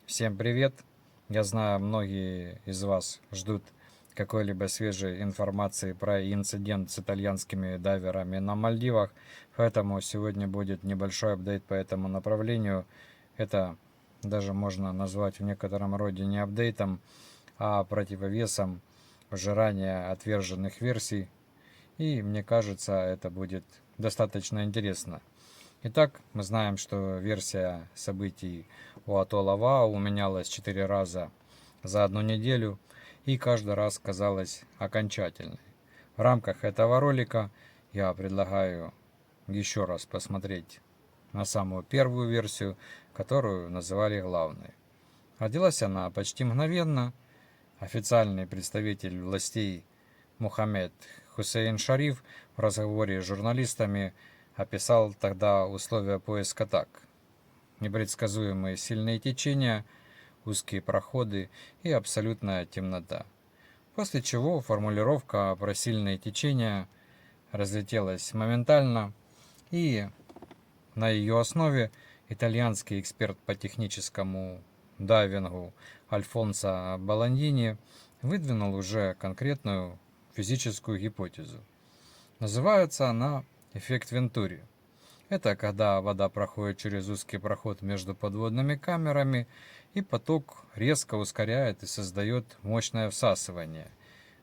Всем привет! Я знаю, многие из вас ждут какой-либо свежей информации про инцидент с итальянскими дайверами на Мальдивах, поэтому сегодня будет небольшой апдейт по этому направлению. Это даже можно назвать в некотором роде не апдейтом, а противовесом уже ранее отверженных версий, и мне кажется, это будет достаточно интересно. Итак, мы знаем, что версия событий у атолла Вау менялась 4 раза за одну неделю и каждый раз казалась окончательной. В рамках этого ролика я предлагаю еще раз посмотреть на самую первую версию, которую называли главной. Родилась она почти мгновенно. Официальный представитель властей Мухаммед Хусейн Шариф в разговоре с журналистами описал тогда условия поиска так: непредсказуемые сильные течения, узкие проходы и абсолютная темнота. После чего формулировка про сильные течения разлетелась моментально, и на ее основе итальянский эксперт по техническому дайвингу Альфонсо Баландини выдвинул уже конкретную физическую гипотезу. Называется она эффект Вентури. Это когда вода проходит через узкий проход между подводными камерами, и поток резко ускоряет и создает мощное всасывание,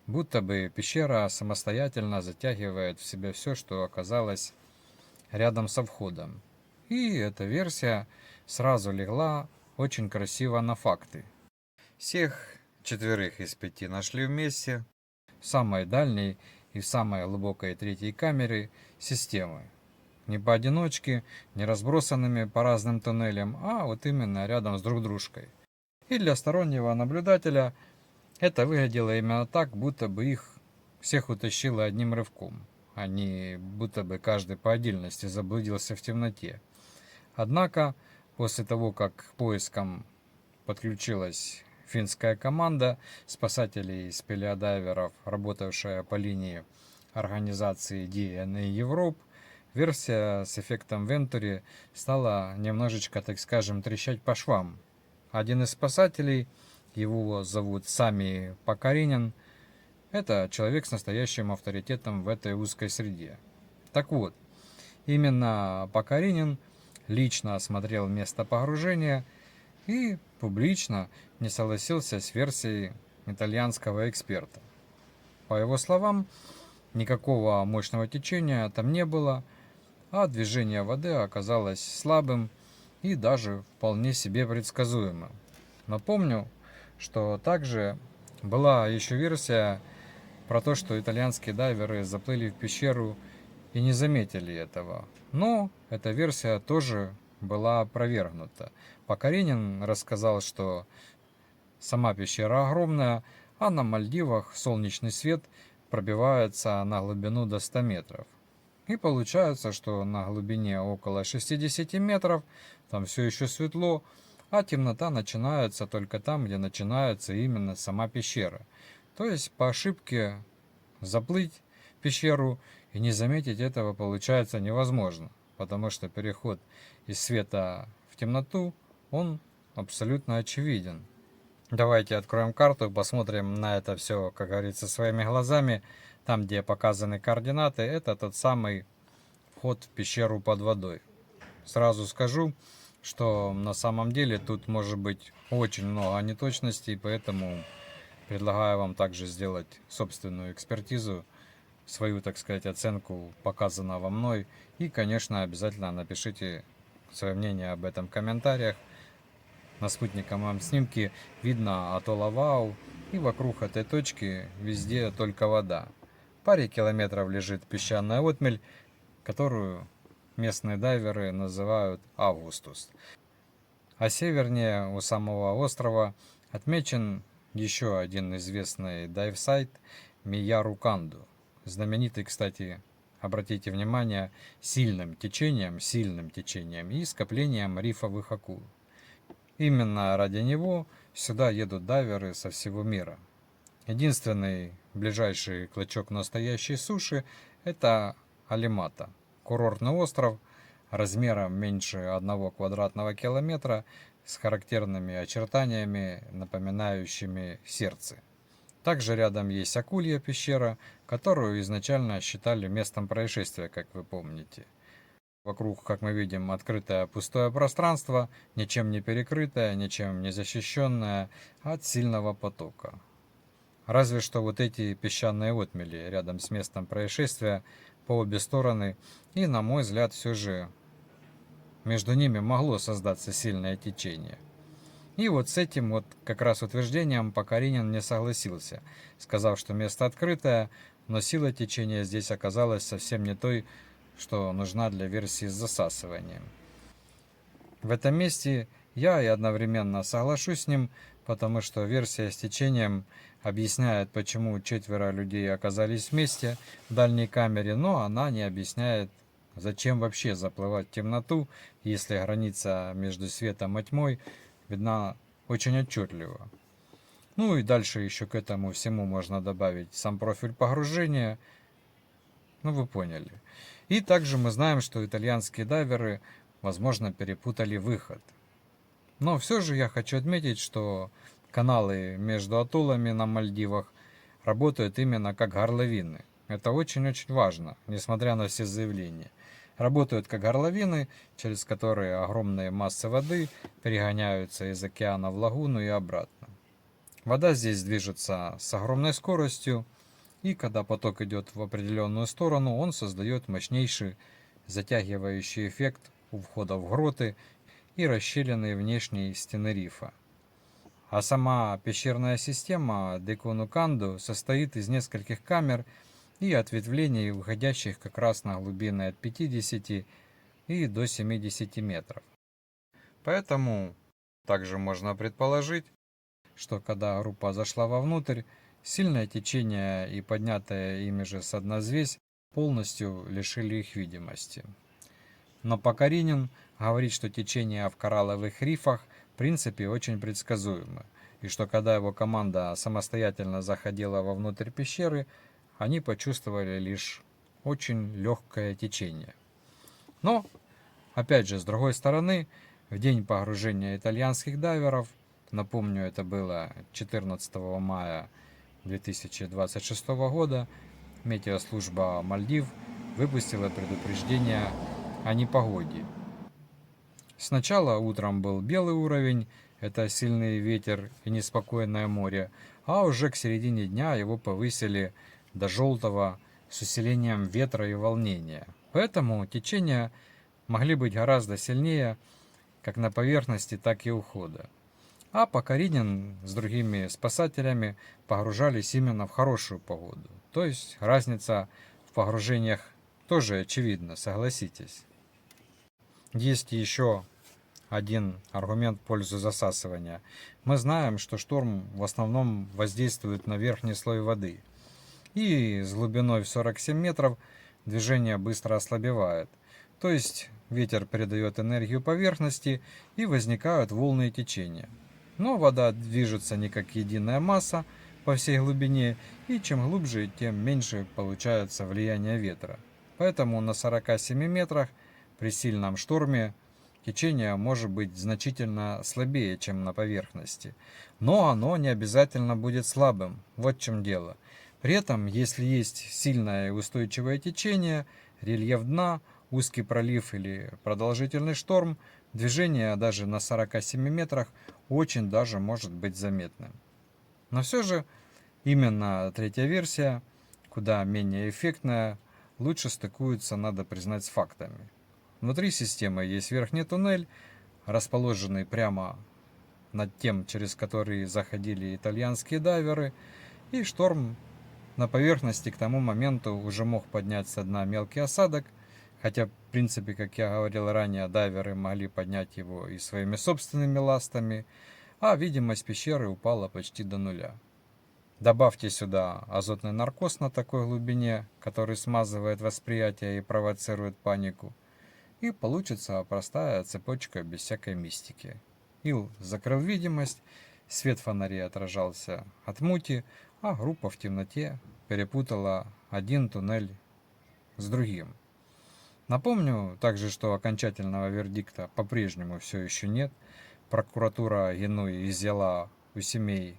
будто бы пещера самостоятельно затягивает в себя все, что оказалось рядом со входом. И эта версия сразу легла очень красиво на факты. Всех четверых из пяти нашли вместе в самой дальней и в самой глубокой третьей камере системы. Не поодиночке, не разбросанными по разным туннелям, а вот именно рядом с друг дружкой. И для стороннего наблюдателя это выглядело именно так, будто бы их всех утащило одним рывком, а не будто бы каждый по отдельности заблудился в темноте. Однако, после того, как к поискам подключилась финская команда спасателей спелеодайверов, работавшая по линии организации DNA Europe, версия с эффектом Вентури стала немножечко, так скажем, трещать по швам. Один из спасателей, его зовут Сами Покаринин, это человек с настоящим авторитетом в этой узкой среде. Так вот, именно Покаринин лично осмотрел место погружения и публично не согласился с версией итальянского эксперта. По его словам, никакого мощного течения там не было, а движение воды оказалось слабым и даже вполне себе предсказуемым. Напомню, что также была еще версия про то, что итальянские дайверы заплыли в пещеру и не заметили этого. Но эта версия тоже была опровергнута. Покаренин рассказал, что сама пещера огромная, а на Мальдивах солнечный свет пробивается на глубину до 100 метров. И получается, что на глубине около 60 метров там все еще светло, а темнота начинается только там, где начинается именно сама пещера. То есть по ошибке заплыть в пещеру и не заметить этого получается невозможно, потому что переход из света в темноту, он абсолютно очевиден. Давайте откроем карту, посмотрим на это все, как говорится, своими глазами. Там, где показаны координаты, это тот самый вход в пещеру под водой. Сразу скажу, что на самом деле тут может быть очень много неточностей, поэтому предлагаю вам также сделать собственную экспертизу, свою, так сказать, оценку показанного мной. И, конечно, обязательно напишите свое мнение об этом в комментариях. На спутниковом снимке видно атолл Вау, и вокруг этой точки везде только вода. В паре километров лежит песчаная отмель, которую местные дайверы называют Августус. А севернее у самого острова отмечен еще один известный дайв-сайт Мияру-Канду. Знаменитый, кстати, обратите внимание, сильным течением и скоплением рифовых акул. Именно ради него сюда едут дайверы со всего мира. Единственный ближайший клочок настоящей суши – это Алимата, курортный остров размером меньше 1 квадратного километра, с характерными очертаниями, напоминающими сердце. Также рядом есть Акулья пещера, которую изначально считали местом происшествия, как вы помните. Вокруг, как мы видим, открытое пустое пространство, ничем не перекрытое, ничем не защищенное от сильного потока. Разве что вот эти песчаные отмели рядом с местом происшествия по обе стороны, и, на мой взгляд, все же между ними могло создаться сильное течение. И вот с этим вот как раз утверждением Покоринин не согласился, сказав, что место открытое, но сила течения здесь оказалась совсем не той, что нужна для версии с засасыванием. В этом месте я и одновременно соглашусь с ним, потому что версия с течением объясняет, почему 4 людей оказались вместе в дальней камере, но она не объясняет, зачем вообще заплывать в темноту, если граница между светом и тьмой видна очень отчетливо. Ну и дальше еще к этому всему можно добавить сам профиль погружения. Ну вы поняли. И также мы знаем, что итальянские дайверы, возможно, перепутали выход. Но все же я хочу отметить, что каналы между атоллами на Мальдивах работают именно как горловины. Это очень-очень важно, несмотря на все заявления. Работают как горловины, через которые огромные массы воды перегоняются из океана в лагуну и обратно. Вода здесь движется с огромной скоростью, и когда поток идет в определенную сторону, он создает мощнейший затягивающий эффект у входа в гроты и расщелины внешней стены рифа. А сама пещерная система Декунуканду состоит из нескольких камер и ответвлений, выходящих как раз на глубины от 50 и до 70 метров. Поэтому также можно предположить, что когда группа зашла вовнутрь, сильное течение и поднятая ими же со дна взвесь полностью лишили их видимости. Но Покоринин говорит, что течение в коралловых рифах в принципе очень предсказуемо, и что когда его команда самостоятельно заходила вовнутрь пещеры, они почувствовали лишь очень легкое течение. Но, опять же, с другой стороны, в день погружения итальянских дайверов, напомню, это было 14 мая 2026 года, метеослужба Мальдив выпустила предупреждение о непогоде. Сначала утром был белый уровень, это сильный ветер и неспокойное море, а уже к середине дня его повысили до желтого с усилением ветра и волнения. Поэтому течения могли быть гораздо сильнее как на поверхности, так и у входа. А Покоринин с другими спасателями погружались именно в хорошую погоду. То есть разница в погружениях тоже очевидна, согласитесь. Есть еще один аргумент в пользу засасывания. Мы знаем, что шторм в основном воздействует на верхний слой воды. И с глубиной в 47 метров движение быстро ослабевает. То есть ветер передает энергию поверхности и возникают волны и течения. Но вода движется не как единая масса по всей глубине, и чем глубже, тем меньше получается влияние ветра. Поэтому на 47 метрах при сильном шторме течение может быть значительно слабее, чем на поверхности. Но оно не обязательно будет слабым. Вот в чем дело. При этом, если есть сильное и устойчивое течение, рельеф дна, узкий пролив или продолжительный шторм, движение даже на 47 метрах очень даже может быть заметным. Но все же именно третья версия, куда менее эффектная, лучше стыкуется, надо признать, с фактами. Внутри системы есть верхний туннель, расположенный прямо над тем, через который заходили итальянские дайверы, и шторм на поверхности к тому моменту уже мог поднять со дна мелкий осадок, хотя, в принципе, как я говорил ранее, дайверы могли поднять его и своими собственными ластами, а видимость пещеры упала почти до нуля. Добавьте сюда азотный наркоз на такой глубине, который смазывает восприятие и провоцирует панику, и получится простая цепочка без всякой мистики. Ил закрыл видимость, свет фонарей отражался от мути, а группа в темноте перепутала один туннель с другим. Напомню также, что окончательного вердикта по-прежнему все еще нет, прокуратура Генуи изъяла у семей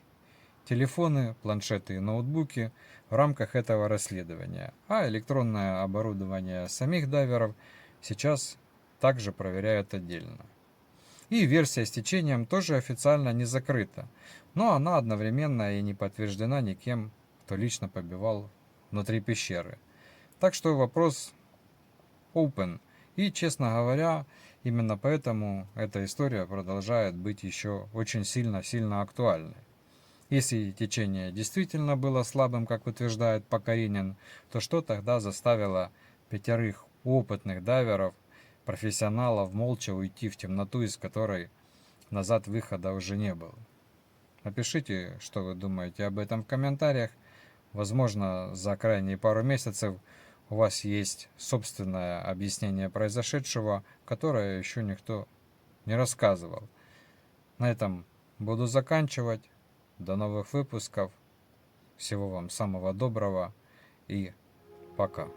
телефоны, планшеты и ноутбуки в рамках этого расследования, а электронное оборудование самих дайверов сейчас также проверяют отдельно. И версия с течением тоже официально не закрыта, но она одновременно и не подтверждена никем, кто лично побывал внутри пещеры. Так что вопрос open. И, честно говоря, именно поэтому эта история продолжает быть еще очень сильно актуальной. Если течение действительно было слабым, как утверждает Покоринин, то что тогда заставило 5 опытных дайверов, профессионалов, молча уйти в темноту, из которой назад выхода уже не было? Напишите, что вы думаете об этом в комментариях. Возможно, за крайние пару месяцев у вас есть собственное объяснение произошедшего, которое еще никто не рассказывал. На этом буду заканчивать. До новых выпусков. Всего вам самого доброго и пока.